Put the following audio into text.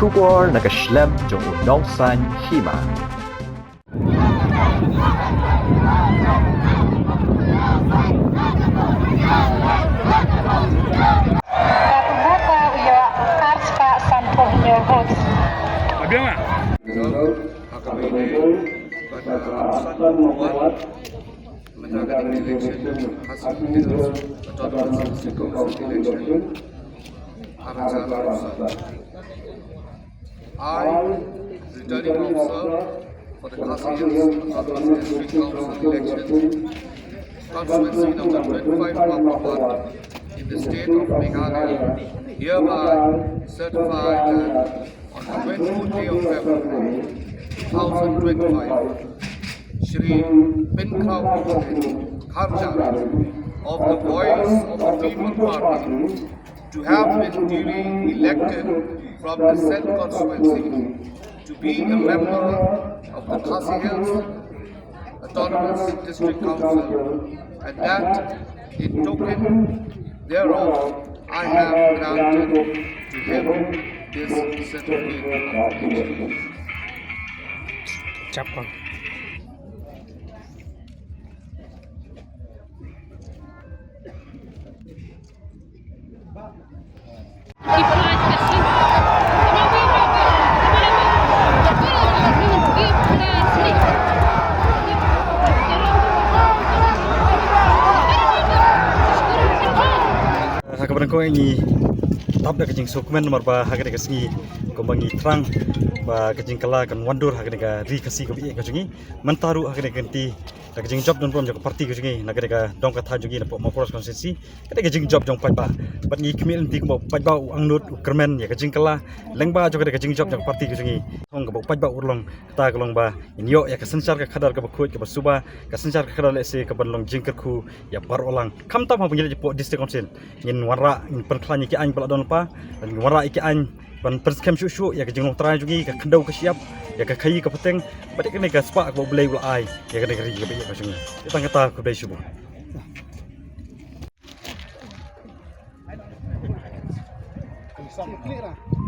Shubor nagaslem jong unongsan Hima. Bagaimana? Akan ini pada urusan Mawkyrwat menangani election hasil pemilu autonomous district council election akan sangat urusan. I, returning officer for the Khasi Hills Autonomous District Council election, constituency number 25 Mawkyrwat in the state of Meghalaya, hereby certified that on the 24th day of February 2025, Shri Pynliem of the voice of the People Party to have been duly elected from the said constituency to be a member of the Khasi Hills Autonomous District Council, and that in token thereof I have granted to him this certificate of election. Capcom. Kabar ko ini tap da kajing sukmen nomor ba hagre kasngi ko bangi trang ba kajing kala kan wandur hagre ka ri kasi ko bi ka jungi mantaru hagre ganti da kajing job don prom jo parti ko jungi nagre ka dong ka tha jungi na Mawkyrwat constituency kada kajing job jong pai ba bat ngi kmil ti ko pai ba angnut kermen ya kajing kala lengba jo kada kajing job jong parti ko jungi thong ka pai ba urlong ta ka long ba inyo ya ka sanchar ka khadar ka khoj ka suba ka sanchar ka khadar le se ka ban long jingker khu ya par olang kham ta ma bunyi po district council ngin warra in perkhlani ki an pala don pa dan warra iki an ban perskem shu ya ka jinglong trai jugi ka khandau ka siap ya ka khayi ka peteng badik ne ka spa ka boleh ul ai ya ka negeri ka be ka sungi tang kata ka be shubu Clear